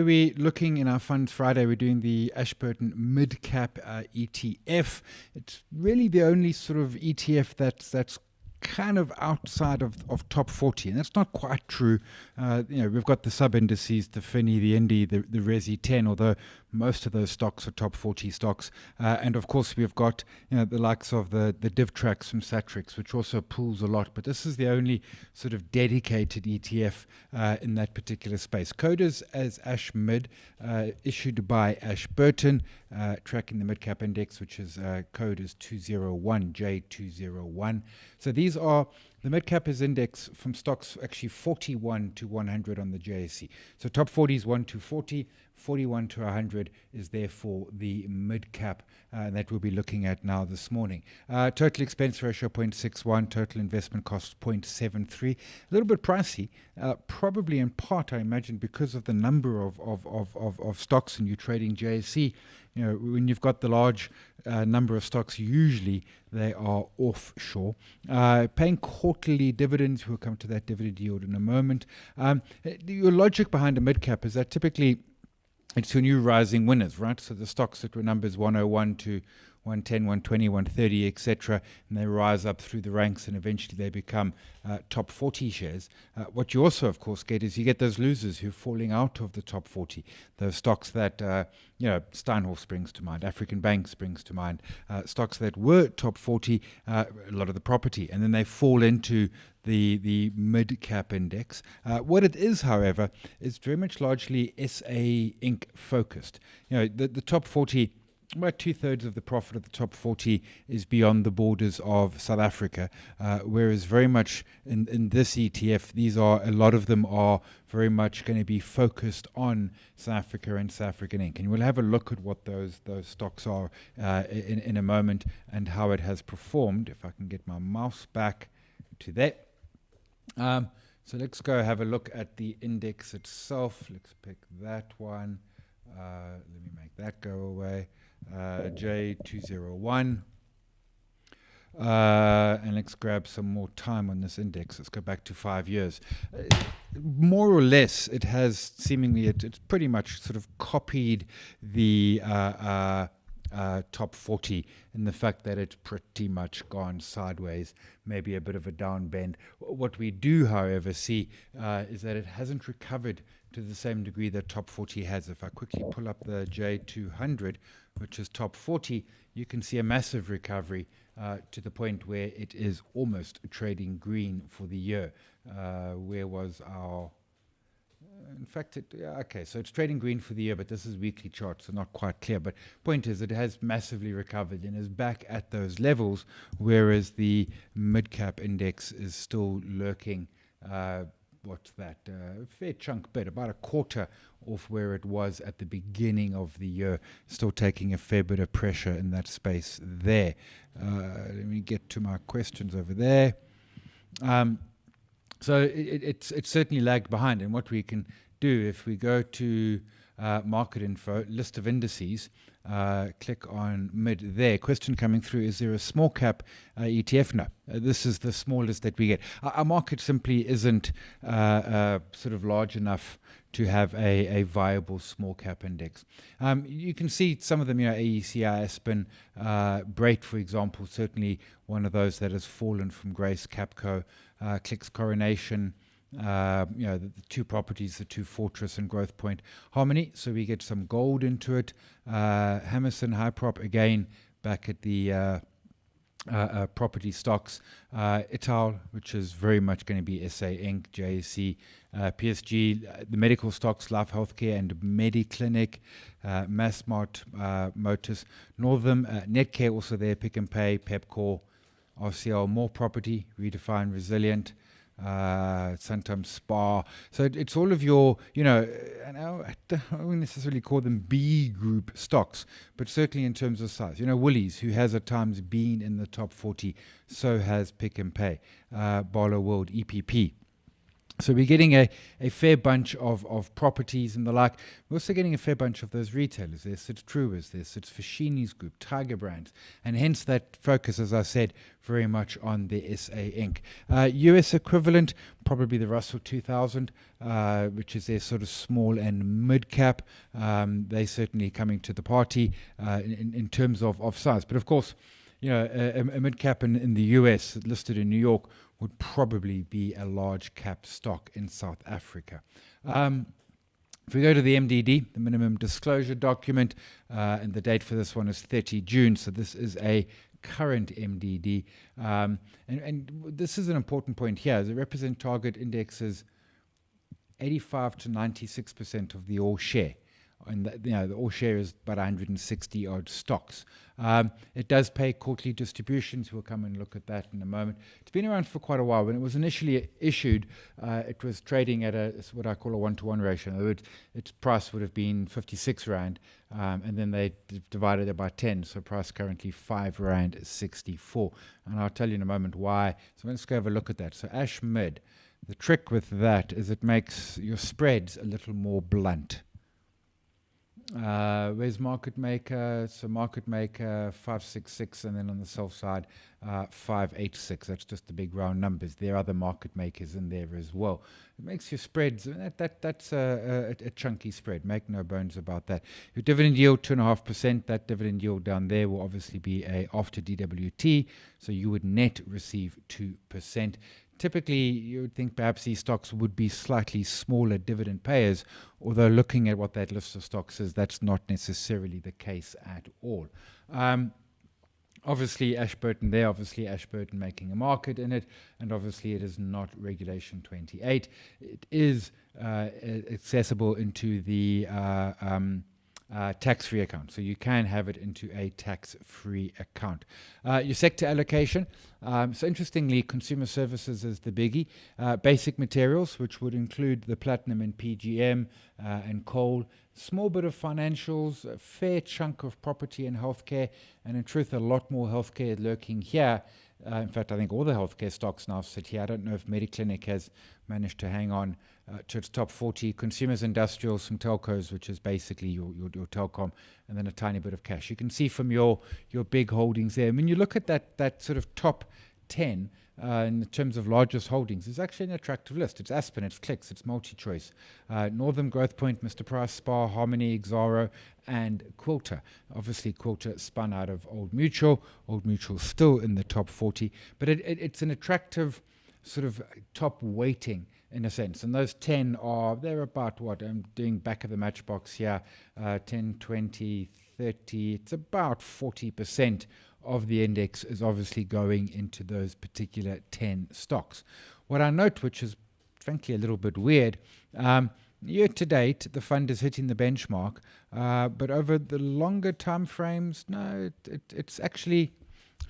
We're looking in our Funds Friday, we're doing the Ashburton mid-cap ETF. It's really the only sort of ETF that's kind of outside of top 40, and that's not quite true. We've got the sub-indices, the FINI, the Indy, the Resi 10, although most of those stocks are top 40 stocks. And of course, we've got the likes of the DivTrax from Satrix, which also pulls a lot. But this is the only sort of dedicated ETF in that particular space. Code is as ASHMID, issued by Ashburton, tracking the mid-cap index, which is code is 201, J201. So these are the mid-cap is index from stocks actually 41 to 100 on the JSE. So top 40 is 1 to 40, 41 to 100 is therefore the mid-cap that we'll be looking at now this morning. Total expense ratio 0.61, total investment cost 0.73. A little bit pricey, probably in part, I imagine, because of the number of stocks and you trading JSE. When you've got the large number of stocks, usually they are offshore. Paying quarterly dividends, we'll come to that dividend yield in a moment. Your logic behind a mid-cap is that typically it's your new rising winners, right? So the stocks that were numbers 101 to 110, 120, 130, etc., and they rise up through the ranks and eventually they become top 40 shares. What you also, of course, get is you get those losers who are falling out of the top 40. Those stocks that, Steinhoff springs to mind, African Bank springs to mind, stocks that were top 40, a lot of the property, and then they fall into the mid-cap index. What it is, however, is very much largely SA Inc. focused. The top 40, about 2/3 of the profit of the top 40 is beyond the borders of South Africa, whereas very much in this ETF, a lot of them are very much going to be focused on South Africa and South African Inc. And we'll have a look at what those stocks are in a moment and how it has performed. If I can get my mouse back to that. So let's go have a look at the index itself. Let's pick that one. Let me make that go away. J201. And let's grab some more time on this index. Let's go back to 5 years. More or less, it has seemingly, it's pretty much sort of copied the top 40 in the fact that it's pretty much gone sideways, maybe a bit of a down bend. What we do, however, see is that it hasn't recovered to the same degree that top 40 has. If I quickly pull up the J200, which is top 40, you can see a massive recovery to the point where it is almost trading green for the year. Where was our... In fact, so it's trading green for the year, but this is weekly charts, so not quite clear. But point is, it has massively recovered and is back at those levels, whereas the mid-cap index is still lurking, what's that, a fair chunk bit, about a quarter off where it was at the beginning of the year, still taking a fair bit of pressure in that space there. Let me get to my questions over there. So it's certainly lagged behind. And what we can do, if we go to market info, list of indices, click on mid there. Question coming through, is there a small cap ETF? No, this is the smallest that we get. Our market simply isn't sort of large enough to have a viable small cap index. You can see some of them, AECI, Aspen, Brait, for example, certainly one of those that has fallen from Grace, Capco, Clicks Coronation, the two properties, the two Fortress and Growth Point, Harmony. So we get some gold into it. Hammerson, Hyprop, again, back at the property stocks. Ital, which is very much going to be SA Inc., JSE, PSG, the medical stocks, Life Healthcare and Mediclinic, Massmart, Motors, Northam, Netcare also there, Pick and Pay, Pepcor, RCL, more property, Redefine, Resilient, Santam Spa. So it's all of your, and I don't necessarily call them B group stocks, but certainly in terms of size. Woolies, who has at times been in the top 40, so has Pick and Pay, Barlow World, EPP. So we're getting a fair bunch of properties and the like. We're also getting a fair bunch of those retailers. There sits Truworths, there sits Foschini's Group, Tiger Brands, and hence that focus, as I said, very much on the SA Inc. US equivalent, probably the Russell 2000, which is their sort of small and mid cap. They certainly coming to the party in terms of size. But of course, a mid cap in the US listed in New York would probably be a large cap stock in South Africa. If we go to the MDD, the minimum disclosure document, and the date for this one is 30 June, so this is a current MDD. And this is an important point here. The represent target index is 85 to 96% of the all share. And the all share is about 160 odd stocks. It does pay quarterly distributions. We'll come and look at that in a moment. It's been around for quite a while. When it was initially issued, it was trading at what I call a 1-to-1 ratio. In other words, its price would have been 56 Rand, and then they divided it by 10. So price currently 5 Rand 64. And I'll tell you in a moment why. So let's go have a look at that. So ASHMID, the trick with that is it makes your spreads a little more blunt. Where's market maker? So market maker 566, and then on the sell side 586. That's just the big round numbers. There are other market makers in there as well. It makes your spreads, that's a chunky spread. Make no bones about that. Your dividend yield 2.5%. That dividend yield down there will obviously be a after DWT, so you would net receive 2%. Typically, you would think perhaps these stocks would be slightly smaller dividend payers, although looking at what that list of stocks is, that's not necessarily the case at all. Obviously, Ashburton there, obviously Ashburton making a market in it, and obviously it is not Regulation 28. It is accessible into the tax-free account. So you can have it into a tax-free account. Your sector allocation. So interestingly, consumer services is the biggie. Basic materials, which would include the platinum and PGM and coal. Small bit of financials, a fair chunk of property and healthcare, and in truth, a lot more healthcare lurking here. In fact, I think all the healthcare stocks now sit here. I don't know if Mediclinic has managed to hang on to its top 40. Consumers, industrials, some telcos, which is basically your telecom, and then a tiny bit of cash. You can see from your big holdings there. I mean, you look at that sort of top 10 in terms of largest holdings. It's actually an attractive list. It's Aspen, it's Clicks, it's MultiChoice, Northern Growth Point, Mr. Price, Spar, Harmony, Xaro, and Quilter. Obviously, Quilter spun out of Old Mutual. Old Mutual still in the top 40, but it's an attractive sort of top weighting in a sense. And those 10 they're about what? I'm doing back of the matchbox here, 10, 20, 30. It's about 40% of the index is obviously going into those particular 10 stocks. What I note, which is frankly a little bit weird, year to date, the fund is hitting the benchmark, but over the longer time frames, no, it's actually...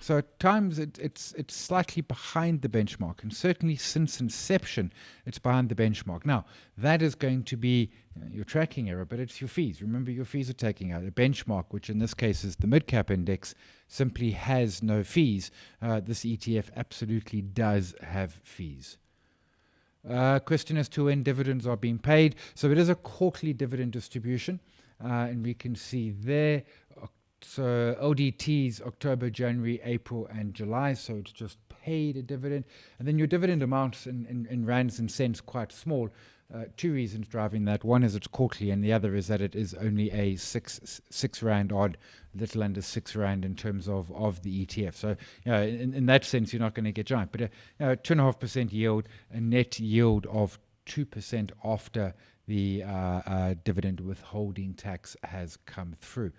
So at times it's slightly behind the benchmark, and certainly since inception, it's behind the benchmark. Now, that is going to be your tracking error, but it's your fees. Remember, your fees are taking out a benchmark, which in this case is the mid-cap index, simply has no fees. This ETF absolutely does have fees. Question as to when dividends are being paid. So it is a quarterly dividend distribution, and we can see there... So LDT's October, January, April, and July. So it's just paid a dividend. And then your dividend amounts in rands and cents quite small. Two reasons driving that. One is it's quarterly, and the other is that it is only a six Rand odd, little under 6 Rand in terms of the ETF. So in that sense, you're not going to get giant. But 2.5% yield, a net yield of 2% after the dividend withholding tax has come through.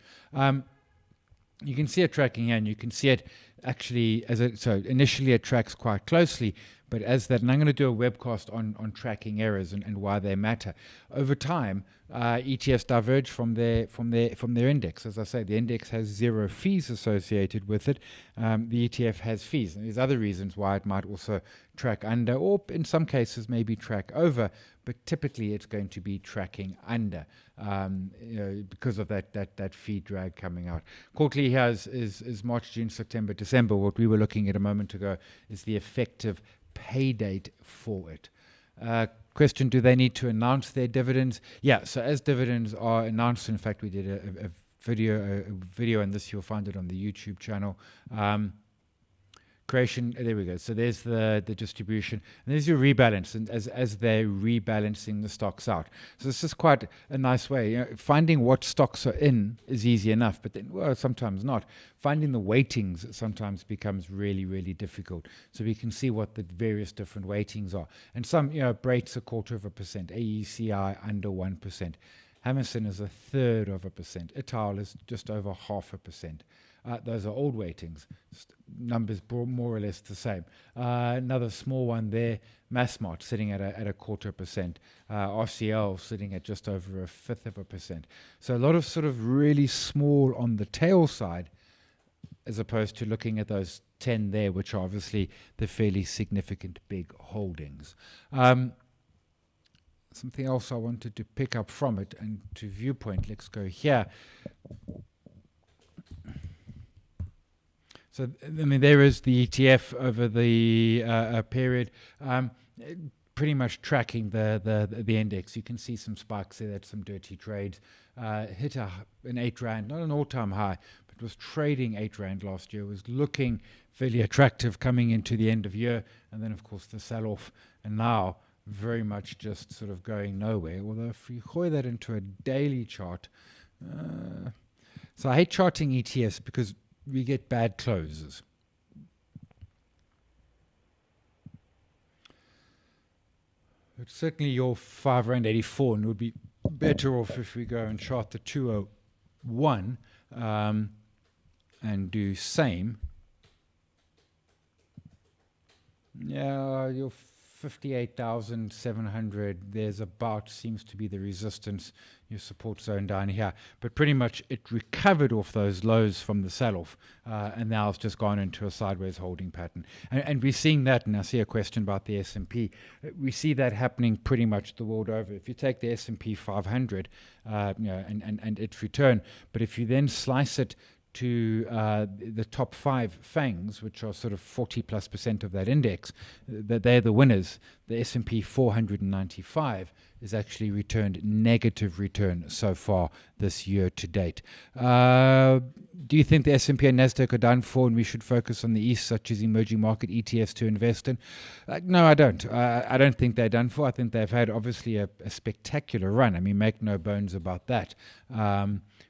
You can see it tracking here, and you can see it actually so initially it tracks quite closely, but as that, and I'm going to do a webcast on tracking errors and why they matter. Over time, ETFs diverge from their index. As I say, the index has zero fees associated with it. The ETF has fees, and there's other reasons why it might also track under, or in some cases maybe track over, but typically it's going to be tracking under because of that fee drag coming out. Quarterly here is March, June, September, December. What we were looking at a moment ago is the effective pay date for it. Question, do they need to announce their dividends? Yeah, so as dividends are announced, in fact, we did a video, and this you'll find it on the YouTube channel. Creation, there we go. So there's the distribution, and there's your rebalance, and as they're rebalancing the stocks out. So this is quite a nice way. You know, finding what stocks are in is easy enough, but then, well, sometimes not. Finding the weightings sometimes becomes really, really difficult. So we can see what the various different weightings are. And some, Brait's 0.25%, AECI under 1%. Hammerson is 0.33%. Ital is just over 0.5%. Those are old weightings, numbers more or less the same. Another small one there, Massmart sitting at a 0.25%, RCL sitting at just over 0.1%. So a lot of sort of really small on the tail side, as opposed to looking at those 10 there, which are obviously the fairly significant big holdings. Something else I wanted to pick up from it and to Viewpoint, let's go here. So, I mean, there is the ETF over the period, pretty much tracking the index. You can see some spikes there, that's some dirty trades. Hit an 8 Rand, not an all-time high, but was trading 8 Rand last year, was looking fairly attractive coming into the end of year, and then, of course, the sell-off, and now very much just sort of going nowhere. Although if you hoy that into a daily chart, so I hate charting ETFs because we get bad closes. It's certainly your 5 Rand 84, and it would be better off if we go and chart the 201 and do same. Yeah, your 58,700, there's about, seems to be the resistance, your support zone down here. But pretty much it recovered off those lows from the sell-off, and now it's just gone into a sideways holding pattern. And we're seeing that, and I see a question about the S&P. We see that happening pretty much the world over. If you take the S&P 500, and its return, but if you then slice it to the top 5 FANGs, which are sort of 40+% of that index, that they're the winners. The S&P 495 is actually returned negative return so far this year to date. Do you think the S&P and Nasdaq are done for and we should focus on the East, such as emerging market ETFs to invest in? No, I don't. I don't think they're done for. I think they've had obviously a spectacular run. I mean, make no bones about that.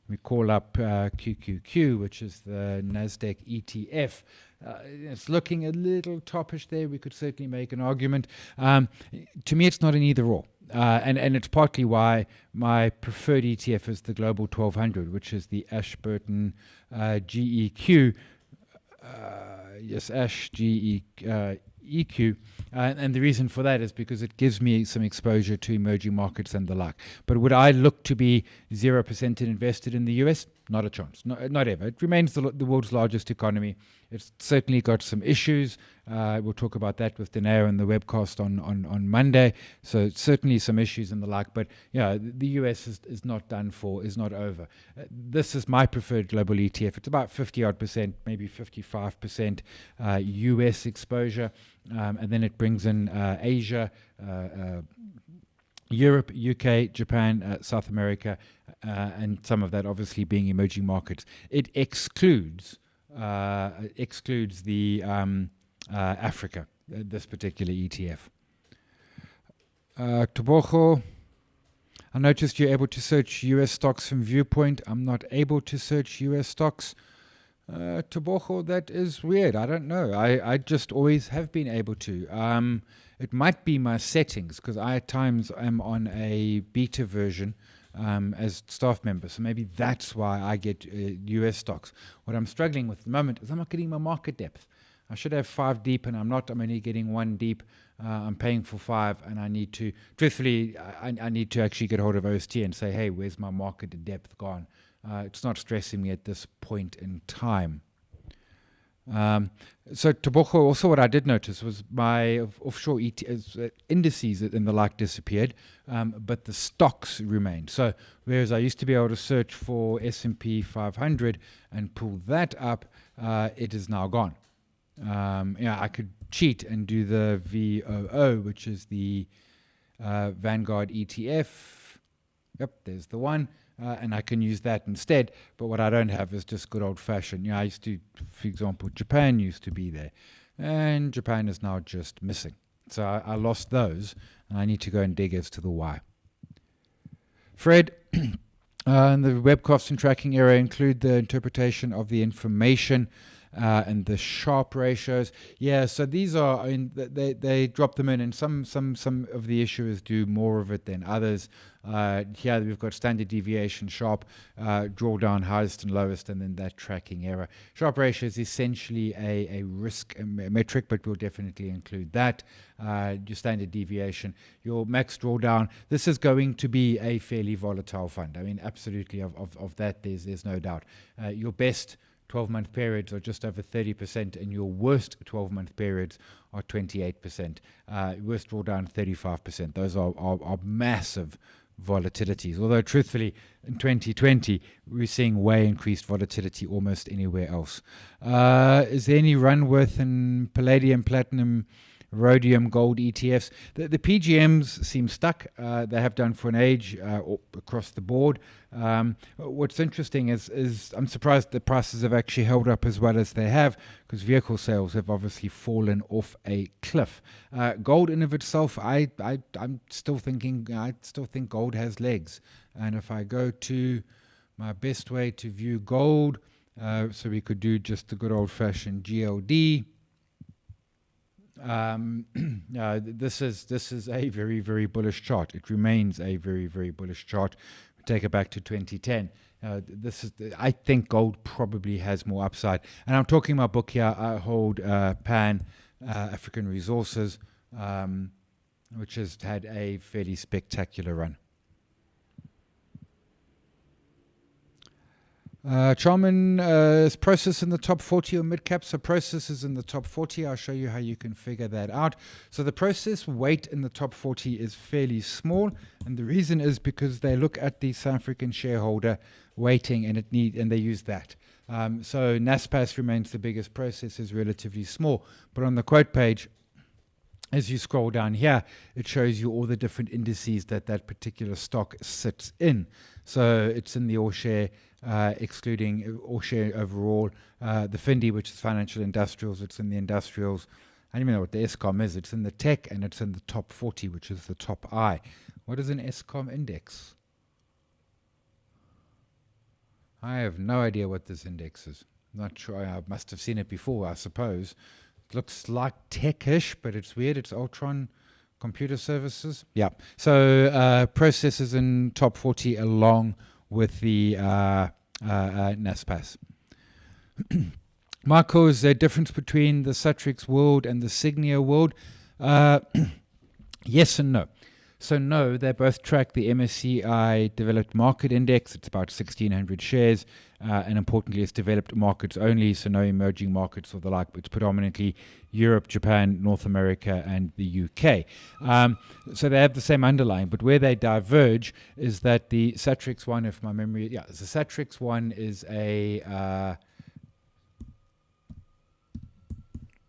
We call up QQQ, which is the Nasdaq ETF. It's looking a little toppish there. We could certainly make an argument. To me, it's not an either or. And it's partly why my preferred ETF is the Global 1200, which is the Ashburton GEQ. Yes, Ash EQ. And the reason for that is because it gives me some exposure to emerging markets and the like. But would I look to be 0% invested in the US? Not a chance. Not ever. It remains the world's largest economy. It's certainly got some issues. We'll talk about that with Danae on the webcast on Monday. So certainly some issues and the like. But yeah, the US is not done for, is not over. This is my preferred global ETF. It's about 50-odd%, maybe 55% US exposure. And then it brings in Asia, Europe, UK, Japan, South America, and some of that obviously being emerging markets. It excludes the Africa, this particular ETF. Tobogo, I noticed you're able to search US stocks from Viewpoint. I'm not able to search US stocks. Tobogo, that is weird. I don't know. I just always have been able to. It might be my settings, because I at times am on a beta version as staff member. So maybe that's why I get US stocks. What I'm struggling with at the moment is I'm not getting my market depth. I should have 5 deep, and I'm not. I'm only getting 1 deep. I'm paying for 5, and I need to, truthfully, I need to actually get hold of OST and say, hey, where's my market depth gone? It's not stressing me at this point in time. So Tobogo, also what I did notice was my offshore indices and the like disappeared, but the stocks remained. So whereas I used to be able to search for S&P 500 and pull that up, it is now gone. I could cheat and do the VOO, which is the Vanguard ETF. Yep, there's the one. And I can use that instead. But what I don't have is just good old-fashioned. I used to, for example, Japan used to be there. And Japan is now just missing. So I lost those, and I need to go and dig as to the why. Fred, the webcasts and tracking area include the interpretation of the information and the Sharpe ratios. Yeah, so these are, they drop them in, and some of the issuers do more of it than others. Here we've got standard deviation, Sharpe, drawdown, highest and lowest, and then that tracking error. Sharpe ratio is essentially a risk metric, but we'll definitely include that. Your standard deviation, your max drawdown. This is going to be a fairly volatile fund. I mean, absolutely, of that, there's no doubt. Your best 12-month periods are just over 30%, and your worst 12-month periods are 28%. Worst drawdown, 35%. Those are massive volatilities. Although, truthfully, in 2020, we're seeing way increased volatility almost anywhere else. Is there any run worth in palladium, platinum, rhodium, gold ETFs? The PGMs seem stuck. They have done for an age across the board. What's interesting is I'm surprised the prices have actually held up as well as they have, because vehicle sales have obviously fallen off a cliff. Gold in of itself, I'm still thinking, I still think gold has legs. And if I go to my best way to view gold, so we could do just the good old-fashioned GLD. This is a very, very bullish chart. It remains a very, very bullish chart. Take it back to 2010. I think gold probably has more upside. And I'm talking my book here. I hold Pan African Resources, which has had a fairly spectacular run. Charman, is Process in the top 40 or mid-cap? So Process is in the top 40. I'll show you how you can figure that out. So the Process weight in the top 40 is fairly small, and the reason is because they look at the South African shareholder weighting, and they use that. So Naspers remains the biggest. Process is relatively small, but on the quote page, as you scroll down here, it shows you all the different indices that particular stock sits in. So it's in the all share, excluding all share overall. The Findy, which is financial industrials, it's in the industrials. I don't even know what the ESCOM is. It's in the tech, and it's in the top 40, which is the top I. What is an ESCOM index? I have no idea what this index is. Not sure. I must have seen it before, I suppose. Looks like tech-ish, but it's weird. It's Ultron Computer Services. Yeah. So Processes in top 40 along with the Naspers. Marco, is there a difference between the Satrix world and the Signia world? Yes and no. So no, they both track the MSCI Developed Market Index. It's about 1,600 shares, and importantly, it's developed markets only, so no emerging markets or the like. It's predominantly Europe, Japan, North America, and the UK. So they have the same underlying, but where they diverge is that the Satrix one, if my memory, the Satrix one is a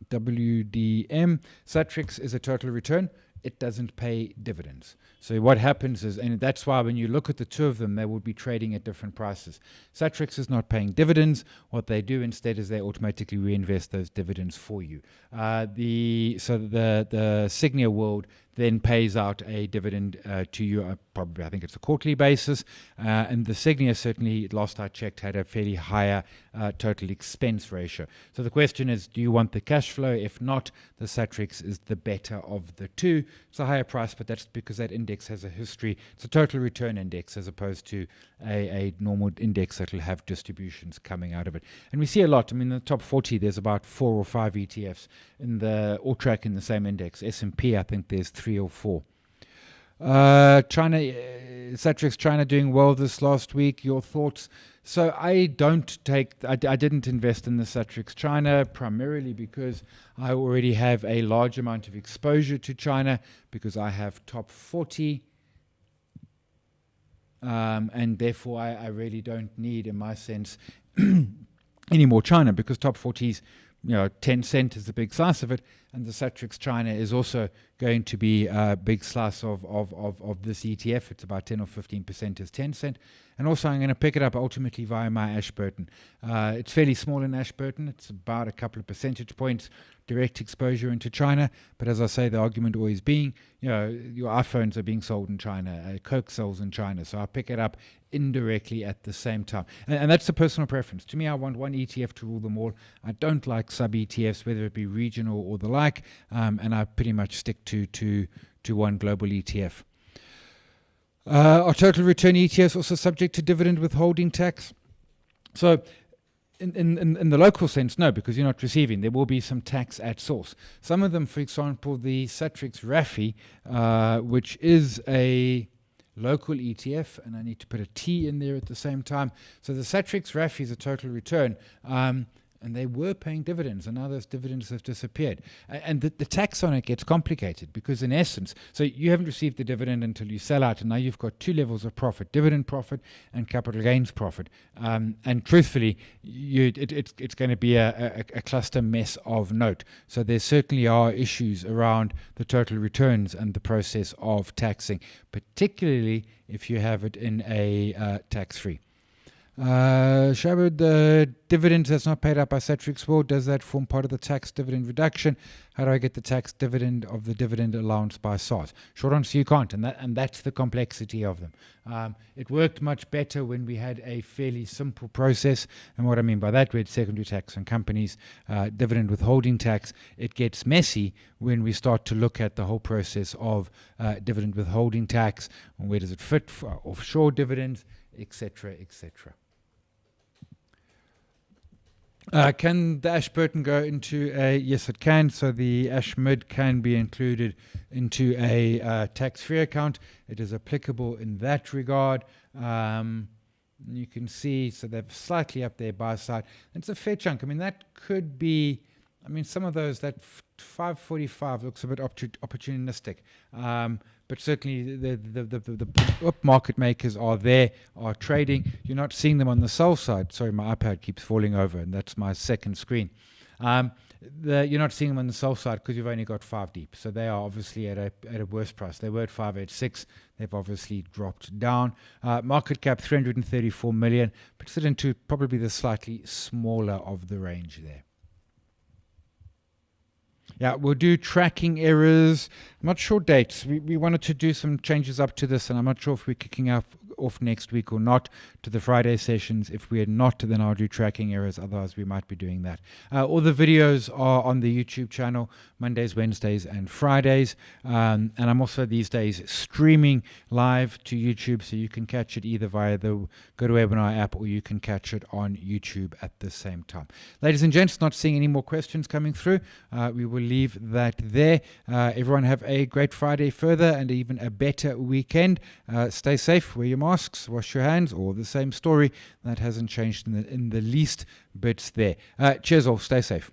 WDM. Satrix is a total return. It doesn't pay dividends. So what happens is, and that's why when you look at the two of them, they will be trading at different prices. Satrix is not paying dividends. What they do instead is they automatically reinvest those dividends for you. The Signia world then pays out a dividend to you, probably I think it's a quarterly basis. And the Signia certainly, last I checked, had a fairly higher total expense ratio. So the question is, do you want the cash flow? If not, the Satrix is the better of the two. It's a higher price, but that's because that index has a history. It's a total return index as opposed to a normal index that will have distributions coming out of it. And we see a lot. I mean, in the top 40, there's about 4 or 5 ETFs in the all track in the same index. S&P, I think there's 3 or 4. China, Satrix China doing well this last week. Your thoughts? So I didn't invest in the Satrix China primarily because I already have a large amount of exposure to China because I have top 40. And therefore I really don't need, in my sense, any more China because top 40's 10% is the big slice of it, and the Satrix China is also going to be a big slice of this ETF. It's about 10 or 15% is 10 cent. And also I'm going to pick it up ultimately via my Ashburton. It's fairly small in Ashburton. It's about a couple of percentage points direct exposure into China. But as I say, the argument always being, your iPhones are being sold in China, Coke sells in China. So I pick it up indirectly at the same time. And that's a personal preference. To me, I want one ETF to rule them all. I don't like sub-ETFs, whether it be regional or the like, and I pretty much stick to one global ETF. Are total return ETFs also subject to dividend withholding tax? So in the local sense, no, because you're not receiving. There will be some tax at source. Some of them, for example, the Satrix RAFI, which is a local ETF, and I need to put a T in there at the same time. So the Satrix RAFI is a total return, and they were paying dividends, and now those dividends have disappeared. And the tax on it gets complicated because, in essence, so you haven't received the dividend until you sell out, and now you've got two levels of profit: dividend profit and capital gains profit. And truthfully, it's going to be a cluster mess of note. So there certainly are issues around the total returns and the process of taxing, particularly if you have it in a tax-free. Shabad, the dividend that's not paid out by Satrix World, does that form part of the tax dividend reduction? How do I get the tax dividend of the dividend allowance by SARS? Short answer, you can't, and that's the complexity of them. It worked much better when we had a fairly simple process, and what I mean by that, we had secondary tax on companies, dividend withholding tax. It gets messy when we start to look at the whole process of dividend withholding tax, and where does it fit for offshore dividends, etc., etc. Can the Ashburton go into a... Yes, it can. So the ASHMID can be included into a tax-free account. It is applicable in that regard. You can see, so they're slightly up there by side. It's a fair chunk. I mean, that could be... I mean, some of those, that 545 looks a bit opportunistic. But certainly the market makers are there, are trading. You're not seeing them on the sell side. Sorry, my iPad keeps falling over, and that's my second screen. You're not seeing them on the sell side because you've only got 5 deep. So they are obviously at a worse price. They were at 586. They've obviously dropped down. Market cap 334 million, puts it into probably the slightly smaller of the range there. Yeah, we'll do tracking errors. I'm not sure dates. We wanted to do some changes up to this, and I'm not sure if we're kicking off next week or not to the Friday sessions. If we're not, then I'll do tracking errors. Otherwise, we might be doing that. All the videos are on the YouTube channel, Mondays, Wednesdays, and Fridays. And I'm also these days streaming live to YouTube, so you can catch it either via the GoToWebinar app or you can catch it on YouTube at the same time. Ladies and gents, not seeing any more questions coming through. We will leave that there. Everyone have a great Friday further and even a better weekend. Stay safe, wear your masks, wash your hands, all the same story. That hasn't changed in the least bits there. Cheers all, stay safe.